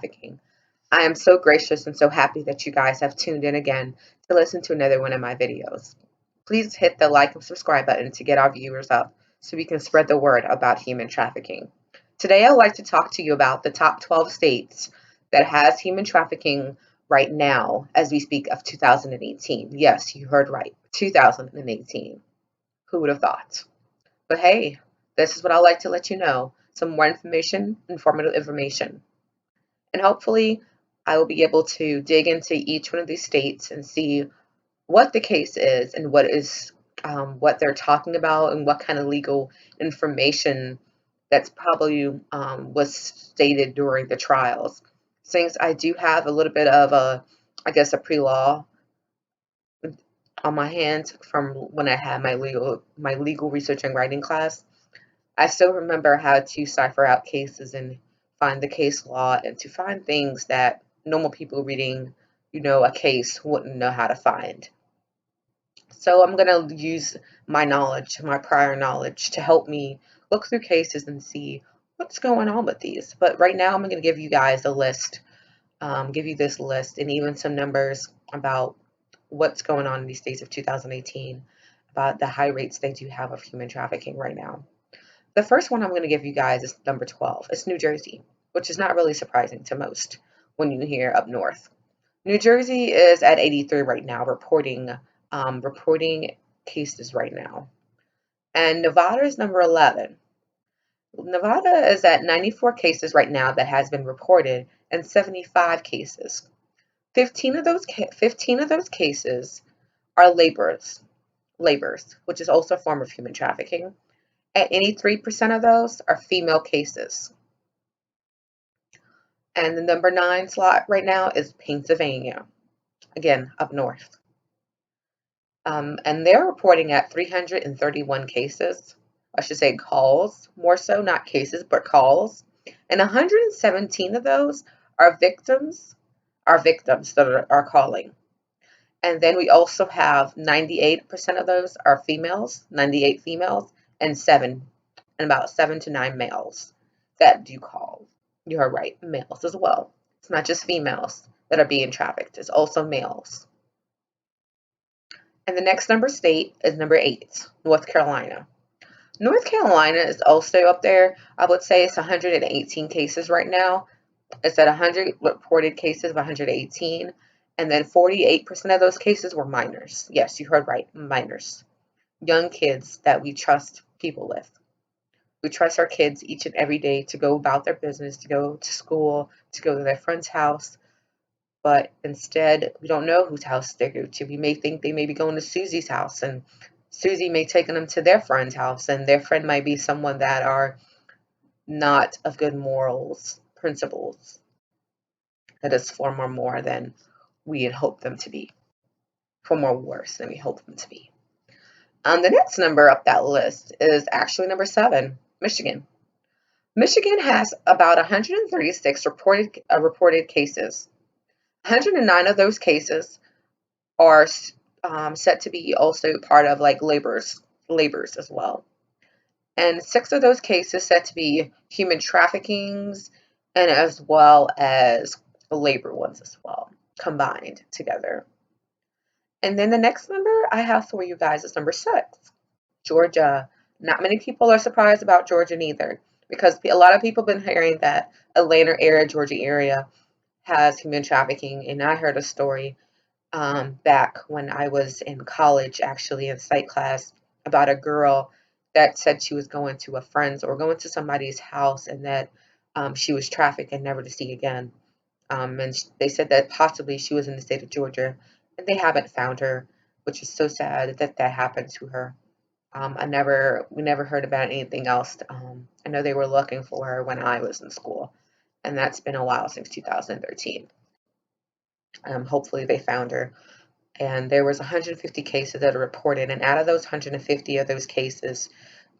trafficking. I am so gracious and so happy that you guys have tuned in again to listen to another one of my videos. Please hit the like and subscribe button to get our viewers up so we can spread the word about human trafficking. Today I'd like to talk to you about the top 12 states that has human trafficking right now as we speak of 2018. Yes, you heard right, 2018. Who would have thought? But hey, this is what I like to let you know. Some more information, informative information. And hopefully I will be able to dig into each one of these states and see what the case is and what they're talking about and what kind of legal information that's probably was stated during the trials. Since I do have a little bit of a pre-law on my hands from when I had my legal research and writing class, I still remember how to cipher out cases and find the case law and to find things that normal people reading, a case wouldn't know how to find. So I'm going to use my knowledge, my prior knowledge, to help me look through cases and see what's going on with these. But right now I'm going to give you guys a list, give you this list and even some numbers about what's going on in these states of 2018, about the high rates they do have of human trafficking right now. The first one I'm going to give you guys is number 12. It's New Jersey, which is not really surprising to most when you hear up north. New Jersey is at 83 right now, reporting cases right now. And Nevada is number 11. Nevada is at 94 cases right now that has been reported and 75 cases. 15 of those cases are labors, which is also a form of human trafficking. At 83% of those are female cases. And the number 9 slot right now is Pennsylvania, again, up north. And they're reporting at 331 cases. I should say calls, more so, not cases, but calls. And 117 of those are victims that are calling. And then we also have 98% of those are females, 98 females, and about 7 to 9 males that do call. You are right, males as well. It's not just females that are being trafficked, it's also males. And the next number state is number 8, North Carolina. North Carolina is also up there. I would say it's 118 cases right now. It's at 100 reported cases of 118. And then 48% of those cases were minors. Yes, you heard right, minors. Young kids that we trust people with. We trust our kids each and every day to go about their business, to go to school, to go to their friend's house. But instead, we don't know whose house they go to. We may think they may be going to Susie's house, and Susie may take them to their friend's house, and their friend might be someone that are not of good morals, principles, that is far more than we had hoped them to be, far more worse than we hoped them to be. The next number up that list is actually number 7, Michigan. Michigan has about 136 reported cases. 109 of those cases are set to be also part of like labors as well. And 6 of those cases set to be human traffickings and as well as labor ones as well, combined together. And then the next number I have for you guys is number 6, Georgia. Not many people are surprised about Georgia neither, because a lot of people have been hearing that Atlanta area, Georgia area has human trafficking. And I heard a story back when I was in college, actually in psych class, about a girl that said she was going to a friend's or going to somebody's house and that she was trafficked and never to see again. And they said that possibly she was in the state of Georgia and they haven't found her, which is so sad that that happened to her. We never heard about anything else. I know they were looking for her when I was in school, and that's been a while, since 2013. Hopefully they found her. And there was 150 cases that are reported, and out of those 150 of those cases,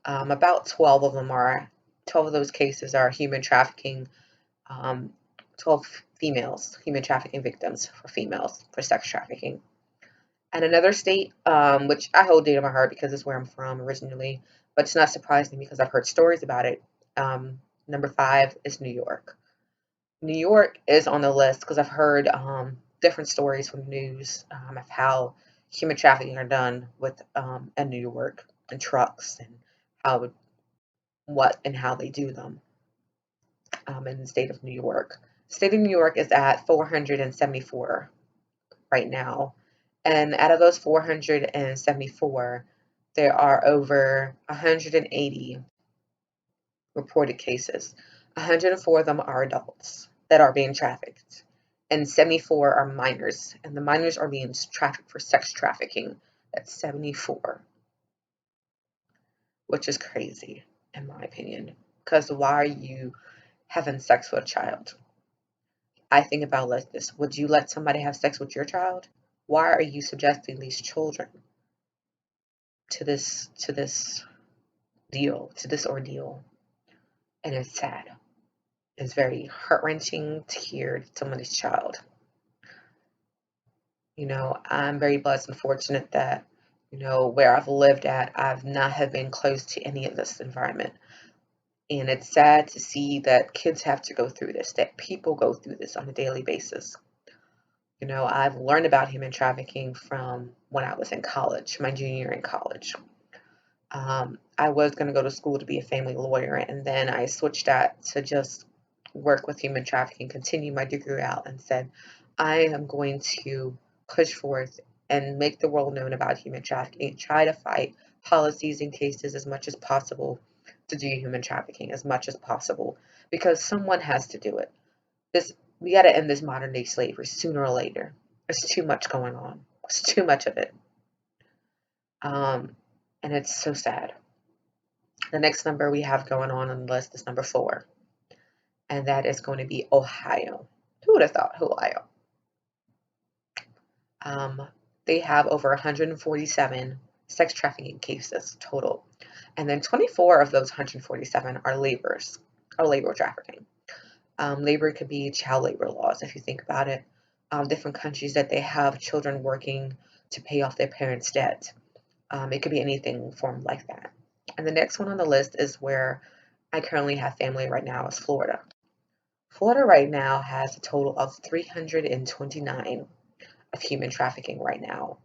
about 12 of those cases are human trafficking, 12 females, human trafficking victims for females for sex trafficking. And another state, which I hold dear to my heart because it's where I'm from originally, but it's not surprising because I've heard stories about it. Number 5 is New York. New York is on the list because I've heard different stories from the news of how human trafficking are done with in New York and trucks and how what and how they do them in the state of New York. The state of New York is at 474 right now, and out of those 474, there are over 180 reported cases. 104 of them are adults that are being trafficked, and 74 are minors, and the minors are being trafficked for sex trafficking. That's 74, which is crazy, in my opinion. Because why are you having sex with a child? I think about like this: would you let somebody have sex with your child? Why are you subjecting these children to this deal, to this ordeal? And it's sad. It's very heart-wrenching to hear somebody's child. I'm very blessed and fortunate that, where I've lived at, I've not have been close to any of this environment. And it's sad to see that kids have to go through this, that people go through this on a daily basis. I've learned about human trafficking from when I was in college, my junior year in college. I was going to go to school to be a family lawyer, and then I switched that to just work with human trafficking, continue my degree out, and said, I am going to push forth and make the world known about human trafficking, try to fight policies and cases as much as possible to do human trafficking as much as possible, because someone has to do it. We got to end this modern day slavery sooner or later. There's too much going on. It's too much of it. And it's so sad. The next number we have going on the list is number 4, and that is going to be Ohio. Who would have thought Ohio? They have over 147 sex trafficking cases total, and then 24 of those 147 are labor trafficking. Labor could be child labor laws, if you think about it. Different countries that they have children working to pay off their parents' debt. It could be anything formed like that. And the next one on the list is where I currently have family right now, is Florida. Florida right now has a total of 329 of human trafficking right now.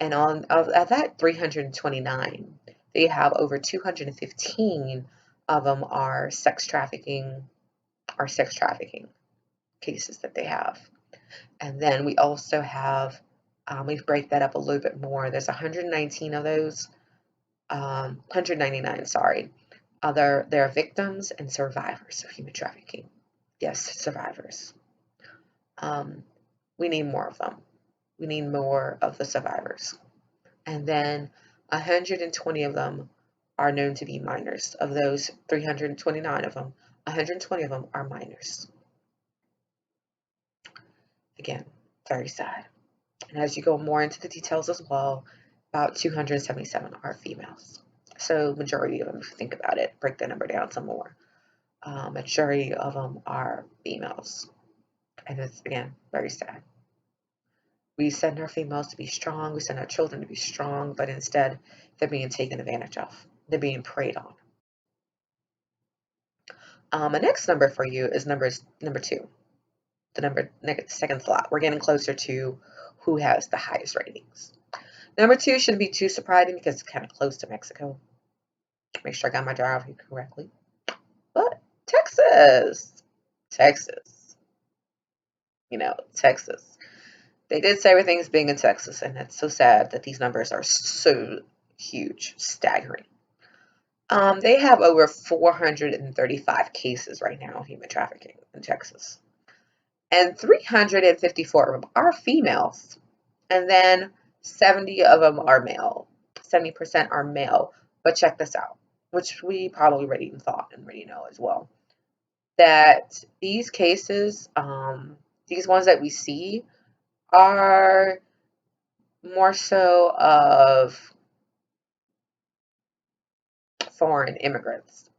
And of that 329, they have over 215 of them are sex trafficking cases that they have. And then we also have, we break that up a little bit more. There's 119 of those, 199, sorry. They're victims and survivors of human trafficking. Yes, survivors. We need more of them. We need more of the survivors. And then 120 of them are known to be minors. Of those 329 of them, 120 of them are minors. Again, very sad. And as you go more into the details as well, about 277 are females. So majority of them, if you think about it, break the number down some more. Majority of them are females. And it's, again, very sad. We send our females to be strong, we send our children to be strong, but instead they're being taken advantage of. They're being preyed on. The next number for you is number 2. The second slot. We're getting closer to who has the highest ratings. Number 2 shouldn't be too surprising because it's kind of close to Mexico. Make sure I got my geography correctly. But Texas. Texas. Texas. They did say everything's being in Texas, and it's so sad that these numbers are so huge, staggering. They have over 435 cases right now of human trafficking in Texas. And 354 of them are females. And then 70 of them are male. 70% are male. But check this out, which we probably already thought and already know as well, that these cases, these ones that we see, are more so of foreign immigrants.